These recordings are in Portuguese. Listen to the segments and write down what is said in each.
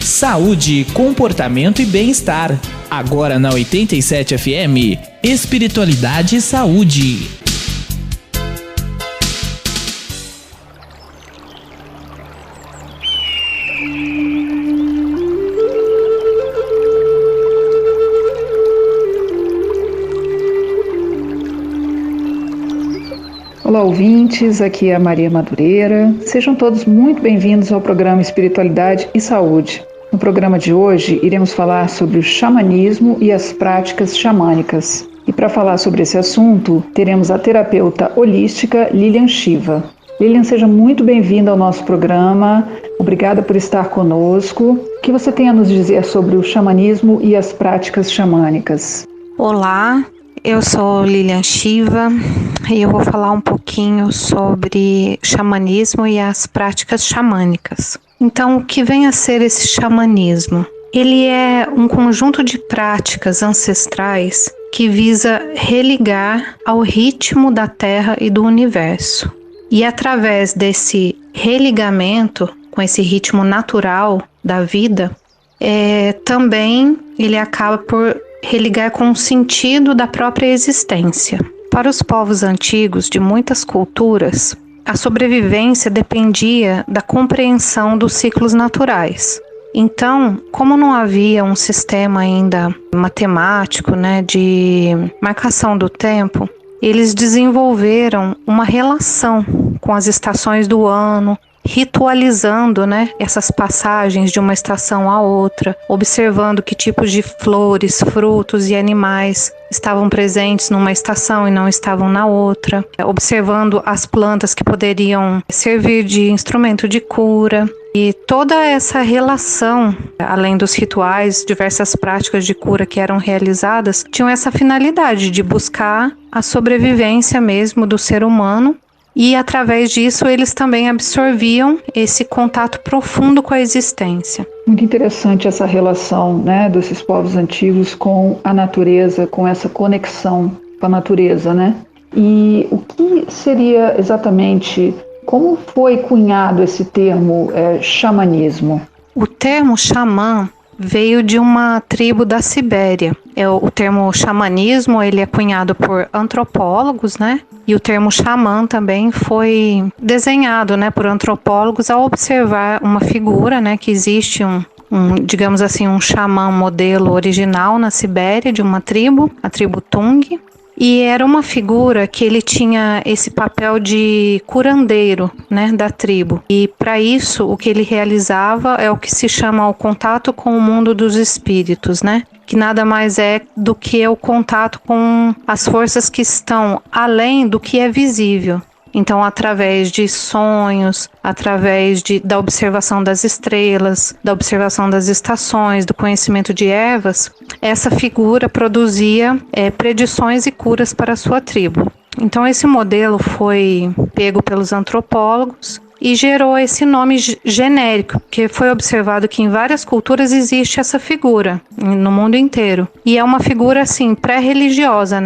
Saúde, comportamento e bem-estar. Agora na 87 FM, Espiritualidade e Saúde. Olá, ouvintes, aqui é a Maria Madureira. Sejam todos muito bem-vindos ao programa Espiritualidade e Saúde. No programa de hoje, iremos falar sobre o xamanismo e as práticas xamânicas. E para falar sobre esse assunto, teremos a terapeuta holística Lilian Shiva. Lilian, seja muito bem-vinda ao nosso programa. Obrigada por estar conosco. O que você tem a nos dizer sobre o xamanismo e as práticas xamânicas? Olá, eu sou Lilian Shiva e eu vou falar um pouquinho sobre xamanismo e as práticas xamânicas. Então, o que vem a ser esse xamanismo? Ele é um conjunto de práticas ancestrais que visa religar ao ritmo da Terra e do universo. E através desse religamento com esse ritmo natural da vida, também ele acaba por religar com o sentido da própria existência. Para os povos antigos de muitas culturas, a sobrevivência dependia da compreensão dos ciclos naturais. Então, como não havia um sistema ainda matemático, de marcação do tempo, eles desenvolveram uma relação com as estações do ano, ritualizando, essas passagens de uma estação a outra, observando que tipos de flores, frutos e animais estavam presentes numa estação e não estavam na outra, observando as plantas que poderiam servir de instrumento de cura. E toda essa relação, além dos rituais, diversas práticas de cura que eram realizadas, tinham essa finalidade de buscar a sobrevivência mesmo do ser humano. E através disso eles também absorviam esse contato profundo com a existência. Muito interessante essa relação, desses povos antigos com a natureza, com essa conexão com a natureza, E o que seria exatamente, como foi cunhado esse termo xamanismo? O termo xamã veio de uma tribo da Sibéria. O termo xamanismo ele é cunhado por antropólogos, E o termo xamã também foi desenhado, por antropólogos ao observar uma figura, que existe digamos assim, um xamã modelo original na Sibéria de uma tribo, a tribo Tung. E era uma figura que ele tinha esse papel de curandeiro, da tribo. E para isso, o que ele realizava é o que se chama o contato com o mundo dos espíritos, Que nada mais é do que o contato com as forças que estão além do que é visível. Então, através de sonhos, através da observação das estrelas, da observação das estações, do conhecimento de ervas, essa figura produzia predições e curas para a sua tribo. Então, esse modelo foi pego pelos antropólogos e gerou esse nome genérico, porque foi observado que em várias culturas existe essa figura, no mundo inteiro. E é uma figura, assim, pré-religiosa,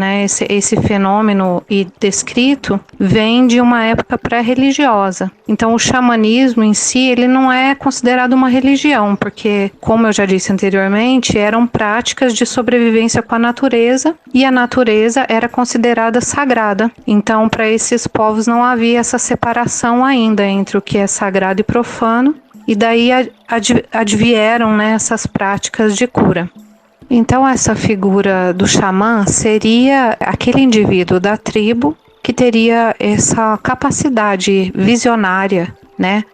Esse fenômeno descrito vem de uma época pré-religiosa. Então, o xamanismo em si, ele não é considerado uma religião, porque, como eu já disse anteriormente, eram práticas de sobrevivência com a natureza, e a natureza era considerada sagrada. Então, para esses povos não havia essa separação ainda entre o que é sagrado e profano, e daí advieram essas práticas de cura. Então essa figura do xamã seria aquele indivíduo da tribo que teria essa capacidade visionária,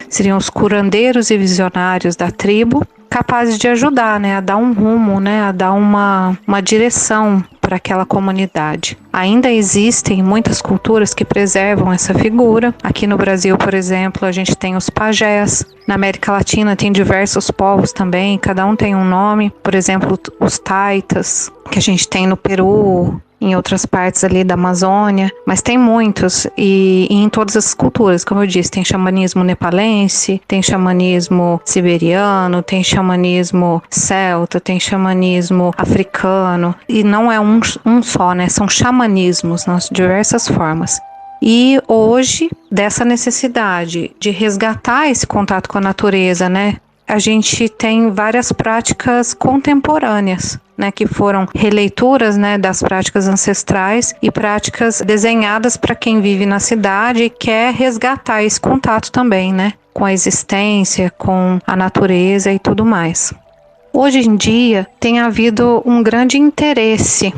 Seriam os curandeiros e visionários da tribo, capazes de ajudar, a dar um rumo, a dar uma direção para aquela comunidade. Ainda existem muitas culturas que preservam essa figura. Aqui no Brasil, por exemplo, a gente tem os pajés. Na América Latina tem diversos povos também, cada um tem um nome. Por exemplo, os taitas, que a gente tem no Peru, em outras partes ali da Amazônia, mas tem muitos e em todas as culturas, como eu disse, tem xamanismo nepalense, tem xamanismo siberiano, tem xamanismo celta, tem xamanismo africano, e não é um só, são xamanismos nas diversas formas. E hoje, dessa necessidade de resgatar esse contato com a natureza, a gente tem várias práticas contemporâneas, né, que foram releituras, né, das práticas ancestrais e práticas desenhadas para quem vive na cidade e quer resgatar esse contato também, né, com a existência, com a natureza e tudo mais. Hoje em dia tem havido um grande interesse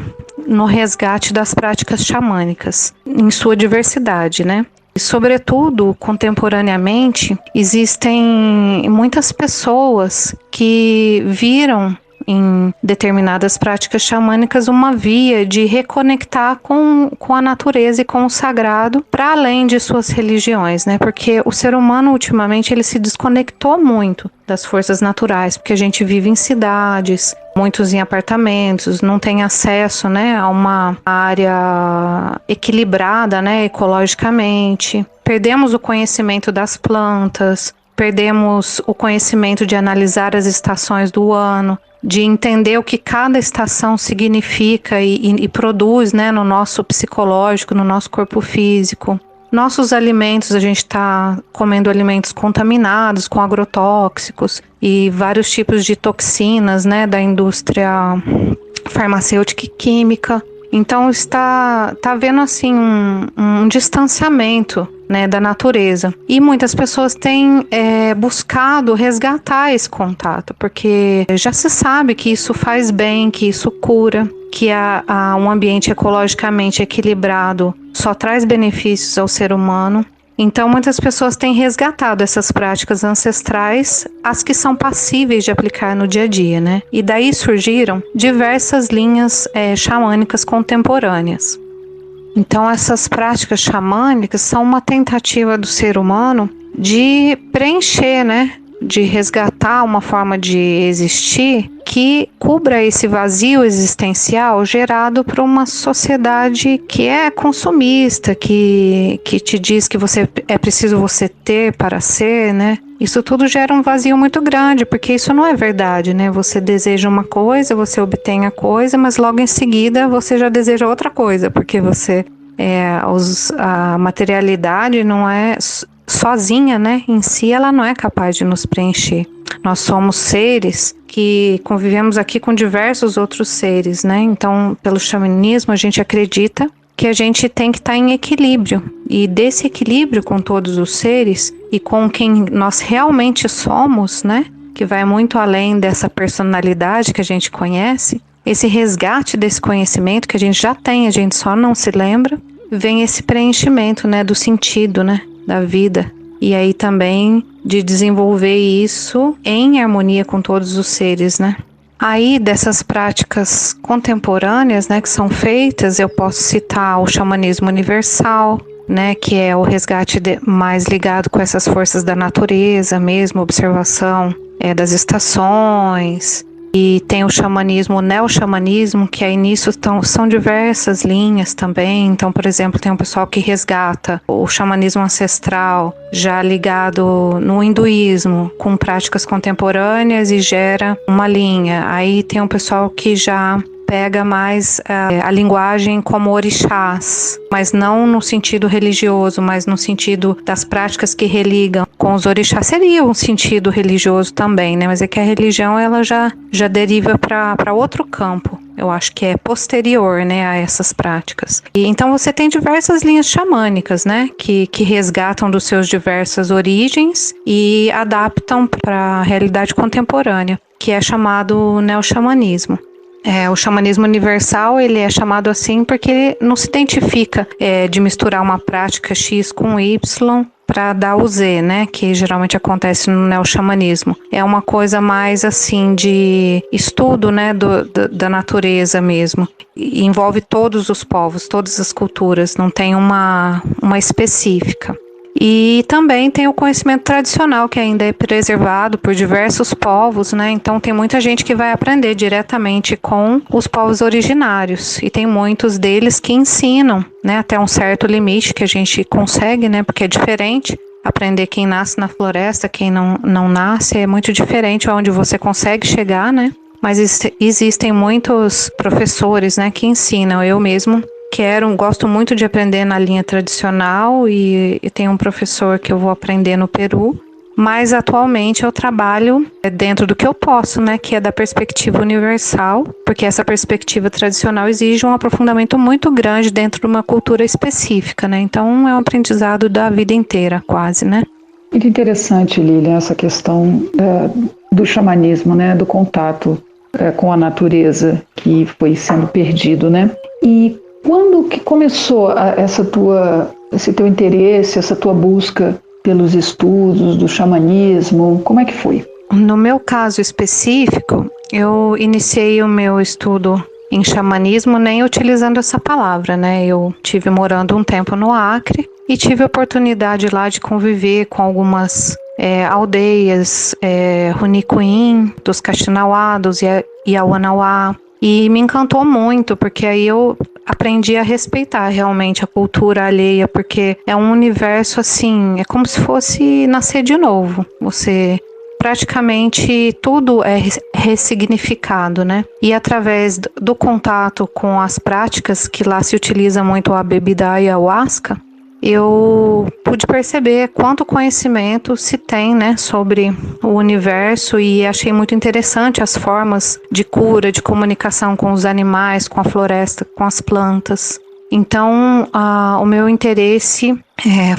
no resgate das práticas xamânicas, em sua diversidade, né? E, sobretudo, contemporaneamente, existem muitas pessoas que viram em determinadas práticas xamânicas uma via de reconectar com a natureza e com o sagrado para além de suas religiões, né? Porque o ser humano ultimamente ele se desconectou muito das forças naturais, porque a gente vive em cidades, muitos em apartamentos, não tem acesso, né, a uma área equilibrada, né, ecologicamente. Perdemos o conhecimento das plantas, perdemos o conhecimento de analisar as estações do ano, de entender o que cada estação significa e produz, né, no nosso psicológico, no nosso corpo físico. Nossos alimentos, a gente está comendo alimentos contaminados com agrotóxicos e vários tipos de toxinas, né, da indústria farmacêutica e química. Então está havendo assim um distanciamento, né, da natureza. E muitas pessoas têm buscado resgatar esse contato, porque já se sabe que isso faz bem, que isso cura, que um ambiente ecologicamente equilibrado só traz benefícios ao ser humano. Então muitas pessoas têm resgatado essas práticas ancestrais, as que são passíveis de aplicar no dia a dia, né? E daí surgiram diversas linhas xamânicas contemporâneas. Então essas práticas xamânicas são uma tentativa do ser humano de preencher, né? De resgatar uma forma de existir que cubra esse vazio existencial gerado por uma sociedade que é consumista, que te diz que é preciso você ter para ser, né? Isso tudo gera um vazio muito grande, porque isso não é verdade, né? Você deseja uma coisa, você obtém a coisa, mas logo em seguida você já deseja outra coisa, porque a materialidade não é sozinha, né? Em si ela não é capaz de nos preencher. Nós somos seres que convivemos aqui com diversos outros seres, né? Então, pelo xamanismo, a gente acredita que a gente tem que estar em equilíbrio. E desse equilíbrio com todos os seres e com quem nós realmente somos, né? Que vai muito além dessa personalidade que a gente conhece, esse resgate desse conhecimento que a gente já tem, a gente só não se lembra, vem esse preenchimento, né? Do sentido, né? Da vida. E aí também de desenvolver isso em harmonia com todos os seres, né? Aí dessas práticas contemporâneas, né, que são feitas, eu posso citar o xamanismo universal, né, que é o resgate mais ligado com essas forças da natureza mesmo, observação das estações. E tem o xamanismo, o neo-xamanismo, que aí nisso são diversas linhas também. Então, por exemplo, tem um pessoal que resgata o xamanismo ancestral, já ligado no hinduísmo, com práticas contemporâneas e gera uma linha. Aí tem um pessoal que já pega mais a linguagem como orixás, mas não no sentido religioso, mas no sentido das práticas que religam com os orixás. Seria um sentido religioso também, né? Mas é que a religião ela já deriva para outro campo. Eu acho que é posterior, né, a essas práticas. E então você tem diversas linhas xamânicas, né, que resgatam dos seus diversas origens e adaptam para a realidade contemporânea, que é chamado neo-xamanismo. O xamanismo universal, ele é chamado assim porque ele não se identifica de misturar uma prática X com Y para dar o Z, né, que geralmente acontece no neo-xamanismo. É uma coisa mais assim de estudo, né, da natureza mesmo. E envolve todos os povos, todas as culturas, não tem uma específica. E também tem o conhecimento tradicional, que ainda é preservado por diversos povos, né? Então tem muita gente que vai aprender diretamente com os povos originários. E tem muitos deles que ensinam, né? Até um certo limite que a gente consegue, né? Porque é diferente. Aprender quem nasce na floresta, quem não nasce, é muito diferente aonde você consegue chegar, né? Mas existem muitos professores, né? Que ensinam. Eu mesmo gosto muito de aprender na linha tradicional e tem um professor que eu vou aprender no Peru Mas atualmente eu trabalho dentro do que eu posso, né, que é da perspectiva universal, porque essa perspectiva tradicional exige um aprofundamento muito grande dentro de uma cultura específica, né? Então é um aprendizado da vida inteira, quase, né? Muito interessante, Lilian, essa questão do xamanismo, né, do contato com a natureza que foi sendo perdido, né? E quando que começou esse teu interesse, essa tua busca pelos estudos do xamanismo? Como é que foi? No meu caso específico, eu iniciei o meu estudo em xamanismo nem utilizando essa palavra, né? Eu tive morando um tempo no Acre e tive a oportunidade lá de conviver com algumas aldeias Runicuim, dos Kaxinawá, dos Yawanawá, e me encantou muito, porque aí eu aprendi a respeitar realmente a cultura alheia, porque é um universo assim, é como se fosse nascer de novo. Você praticamente tudo é ressignificado, né? E através do contato com as práticas, que lá se utiliza muito a bebida ayahuasca, eu pude perceber quanto conhecimento se tem, né, sobre o universo, e achei muito interessante as formas de cura, de comunicação com os animais, com a floresta, com as plantas. Então, o meu interesse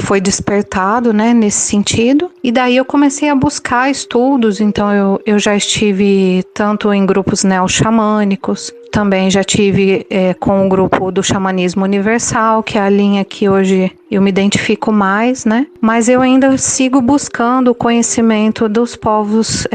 foi despertado, né, nesse sentido, e daí eu comecei a buscar estudos. Então eu já estive tanto em grupos neo-xamânicos, também já tive com o grupo do xamanismo universal, que é a linha que hoje eu me identifico mais, né? Mas eu ainda sigo buscando o conhecimento dos povos,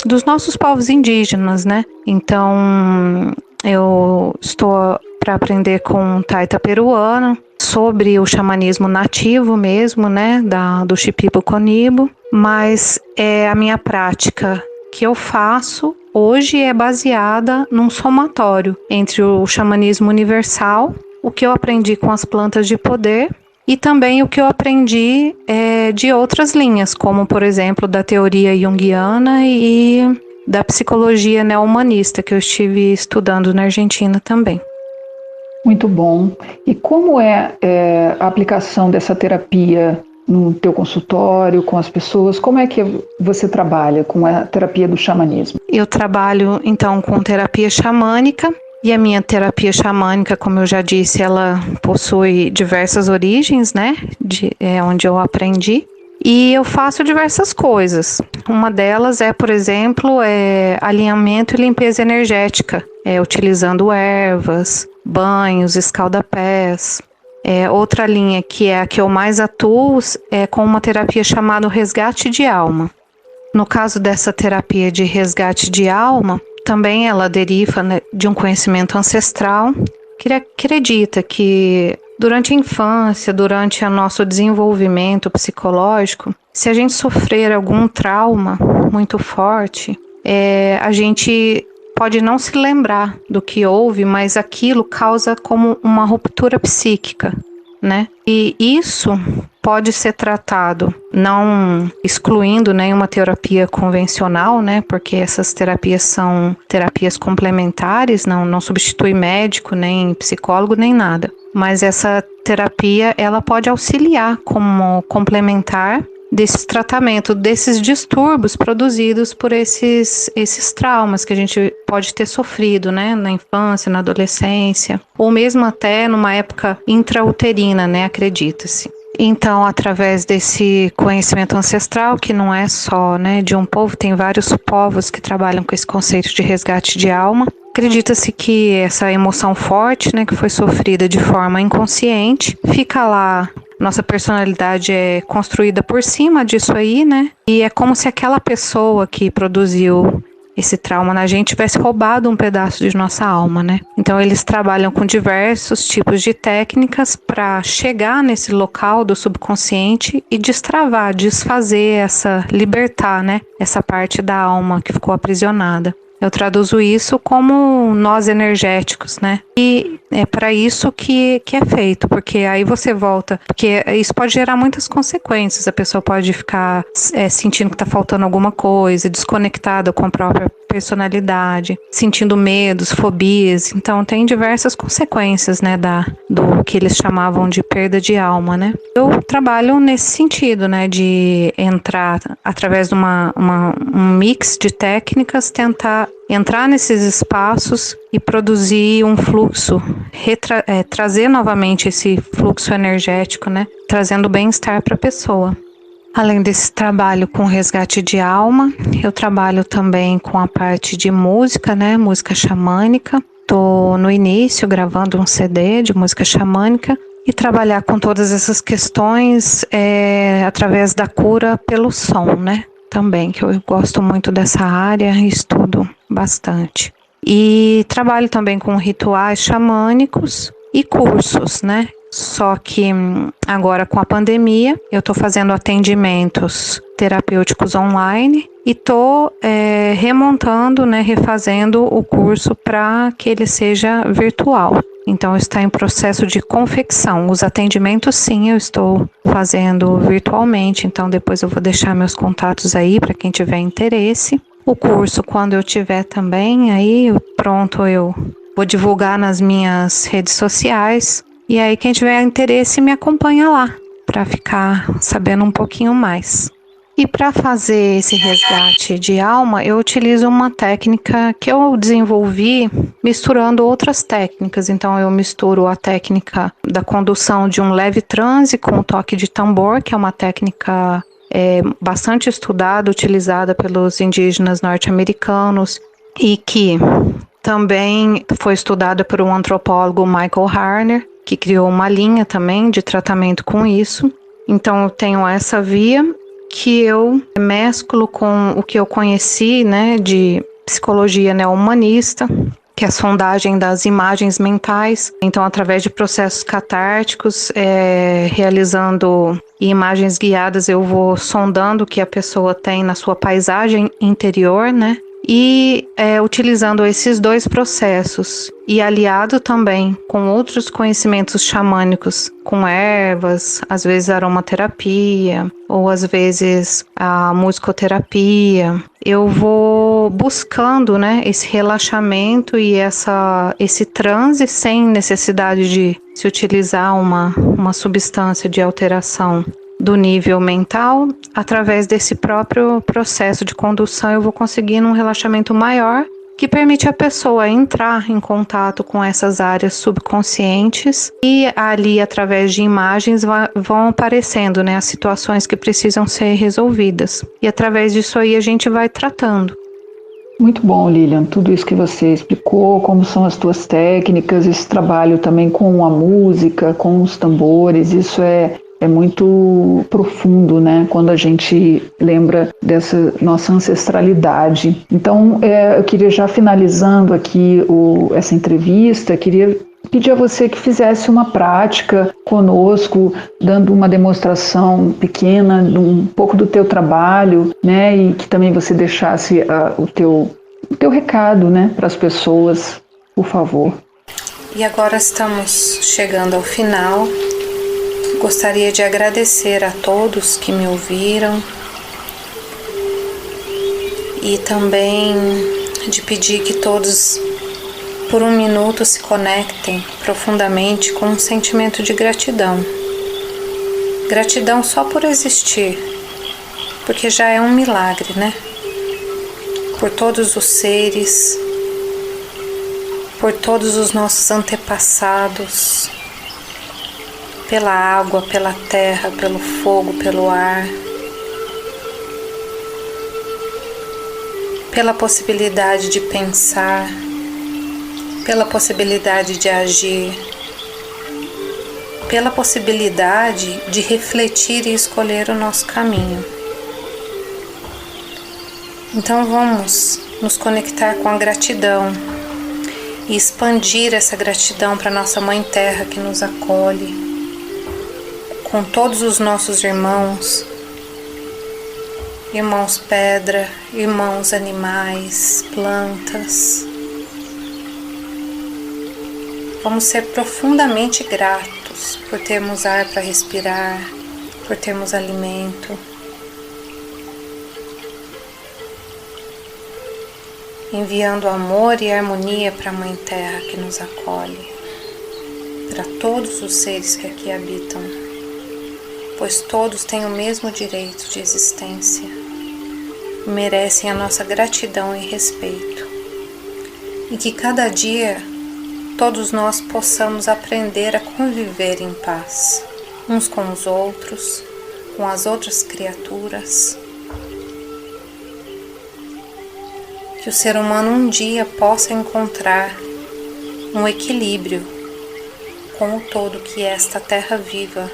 dos nossos povos indígenas, né? Então eu estou para aprender com um taita peruano sobre o xamanismo nativo mesmo, né, do Shipibo-Conibo, mas a minha prática que eu faço hoje é baseada num somatório entre o xamanismo universal, o que eu aprendi com as plantas de poder, e também o que eu aprendi de outras linhas, como por exemplo da teoria junguiana e da psicologia neo-humanista, que eu estive estudando na Argentina também. Muito bom. E como é a aplicação dessa terapia no teu consultório, com as pessoas? Como é que você trabalha com a terapia do xamanismo? Eu trabalho, então, com terapia xamânica, e a minha terapia xamânica, como eu já disse, ela possui diversas origens, né, onde eu aprendi. E eu faço diversas coisas. Uma delas por exemplo, alinhamento e limpeza energética, utilizando ervas, banhos, escaldapés. Outra linha, que é a que eu mais atuo, é com uma terapia chamada resgate de alma. No caso dessa terapia de resgate de alma, também ela deriva, né, de um conhecimento ancestral, que acredita que durante a infância, durante o nosso desenvolvimento psicológico, se a gente sofrer algum trauma muito forte, a gente pode não se lembrar do que houve, mas aquilo causa como uma ruptura psíquica, né? E isso pode ser tratado, não excluindo nenhuma terapia convencional, né? Porque essas terapias são terapias complementares, não substitui médico, nem psicólogo, nem nada. Mas essa terapia, ela pode auxiliar como complementar desse tratamento, desses distúrbios produzidos por esses traumas que a gente pode ter sofrido, né, na infância, na adolescência, ou mesmo até numa época intrauterina, né, acredita-se. Então, através desse conhecimento ancestral, que não é só, né, de um povo, tem vários povos que trabalham com esse conceito de resgate de alma, acredita-se que essa emoção forte, né, que foi sofrida de forma inconsciente, fica lá. Nossa personalidade é construída por cima disso aí, né? E é como se aquela pessoa que produziu esse trauma na gente tivesse roubado um pedaço de nossa alma, né? Então eles trabalham com diversos tipos de técnicas para chegar nesse local do subconsciente e destravar, desfazer libertar, né? Essa parte da alma que ficou aprisionada. Eu traduzo isso como nós energéticos, né? E é para isso que é feito, porque aí você volta, porque isso pode gerar muitas consequências. A pessoa pode ficar sentindo que está faltando alguma coisa, desconectada com a própria personalidade, sentindo medos, fobias. Então tem diversas consequências, né, do que eles chamavam de perda de alma, né? Eu trabalho nesse sentido, né, de entrar através de um mix de técnicas, tentar entrar nesses espaços e produzir um fluxo, trazer novamente esse fluxo energético, né, trazendo bem-estar para a pessoa. Além desse trabalho com resgate de alma, eu trabalho também com a parte de música, né, música xamânica. Estou no início gravando um CD de música xamânica e trabalhar com todas essas questões através da cura pelo som, né? Também, que eu gosto muito dessa área e estudo bastante. E trabalho também com rituais xamânicos e cursos, né? Só que agora com a pandemia, eu estou fazendo atendimentos terapêuticos online e estou remontando, né, refazendo o curso para que ele seja virtual. Então está em processo de confecção. Os atendimentos sim, eu estou fazendo virtualmente, então depois eu vou deixar meus contatos aí para quem tiver interesse. O curso, quando eu tiver também, aí pronto, eu vou divulgar nas minhas redes sociais. E aí quem tiver interesse me acompanha lá, para ficar sabendo um pouquinho mais. E para fazer esse resgate de alma, eu utilizo uma técnica que eu desenvolvi misturando outras técnicas. Então eu misturo a técnica da condução de um leve transe com o toque de tambor, que é uma técnica bastante estudada, utilizada pelos indígenas norte-americanos e que também foi estudada por um antropólogo, Michael Harner, que criou uma linha também de tratamento com isso. Então eu tenho essa via que eu mesclo com o que eu conheci, né, de psicologia neo-humanista, que é a sondagem das imagens mentais. Então, através de processos catárticos, realizando imagens guiadas, eu vou sondando o que a pessoa tem na sua paisagem interior, né? E utilizando esses dois processos e aliado também com outros conhecimentos xamânicos, com ervas, às vezes aromaterapia ou às vezes a musicoterapia, eu vou buscando, né, esse relaxamento e esse transe sem necessidade de se utilizar uma substância de alteração do nível mental. Através desse próprio processo de condução eu vou conseguindo um relaxamento maior que permite a pessoa entrar em contato com essas áreas subconscientes e ali através de imagens vão aparecendo, né, as situações que precisam ser resolvidas e através disso aí a gente vai tratando. Muito bom, Lilian, tudo isso que você explicou, como são as tuas técnicas, esse trabalho também com a música, com os tambores, isso é muito profundo, né? Quando a gente lembra dessa nossa ancestralidade. Então, eu queria já finalizando aqui essa entrevista, queria pedir a você que fizesse uma prática conosco, dando uma demonstração pequena, um pouco do teu trabalho, né? E que também você deixasse o teu recado, né, para as pessoas, por favor. E agora estamos chegando ao final. Gostaria de agradecer a todos que me ouviram e também de pedir que todos, por um minuto, se conectem profundamente com um sentimento de gratidão. Gratidão só por existir, porque já é um milagre, né? Por todos os seres, por todos os nossos antepassados, pela água, pela terra, pelo fogo, pelo ar, pela possibilidade de pensar, pela possibilidade de agir, pela possibilidade de refletir e escolher o nosso caminho. Então vamos nos conectar com a gratidão e expandir essa gratidão para nossa Mãe Terra que nos acolhe, com todos os nossos irmãos pedra, irmãos animais, plantas. Vamos ser profundamente gratos por termos ar para respirar, por termos alimento. enviando amor e harmonia para a Mãe Terra que nos acolhe, para todos os seres que aqui habitam, pois todos têm o mesmo direito de existência e merecem a nossa gratidão e respeito, e que cada dia todos nós possamos aprender a conviver em paz, uns com os outros, com as outras criaturas. Que o ser humano um dia possa encontrar um equilíbrio com o todo que é esta terra viva,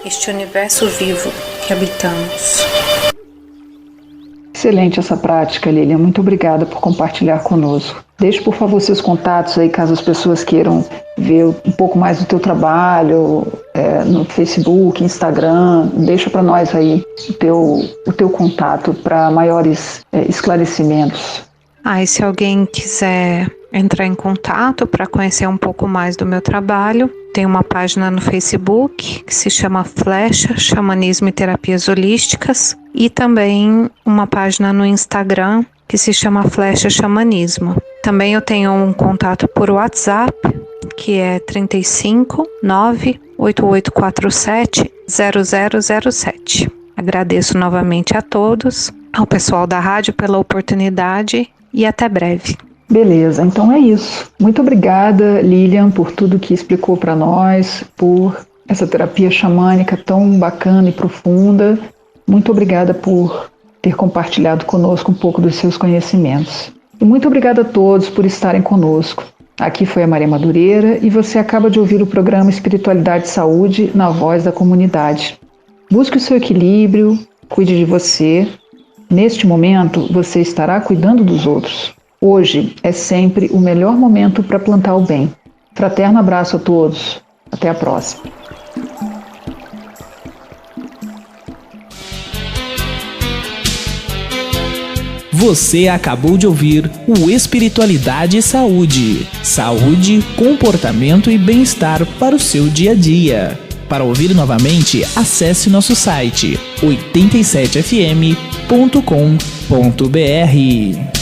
este universo vivo que habitamos. Excelente essa prática, Lilian. Muito obrigada por compartilhar conosco. Deixe, por favor, seus contatos aí, caso as pessoas queiram ver um pouco mais do teu trabalho, no Facebook, Instagram. Deixa para nós aí o teu contato para maiores esclarecimentos. E se alguém quiser entrar em contato para conhecer um pouco mais do meu trabalho, tem uma página no Facebook que se chama Flecha Xamanismo e Terapias Holísticas e também uma página no Instagram que se chama Flecha Xamanismo. Também eu tenho um contato por WhatsApp que é 35 98847 0007. Agradeço novamente a todos, ao pessoal da rádio pela oportunidade e até breve. Beleza, então é isso. Muito obrigada, Lilian, por tudo que explicou para nós, por essa terapia xamânica tão bacana e profunda. Muito obrigada por ter compartilhado conosco um pouco dos seus conhecimentos. E muito obrigada a todos por estarem conosco. Aqui foi a Maria Madureira e você acaba de ouvir o programa Espiritualidade e Saúde na Voz da Comunidade. Busque o seu equilíbrio, cuide de você. Neste momento, você estará cuidando dos outros. Hoje é sempre o melhor momento para plantar o bem. Fraterno abraço a todos. Até a próxima. Você acabou de ouvir o Espiritualidade e Saúde. Saúde, comportamento e bem-estar para o seu dia a dia. Para ouvir novamente, acesse nosso site 87fm.com.br.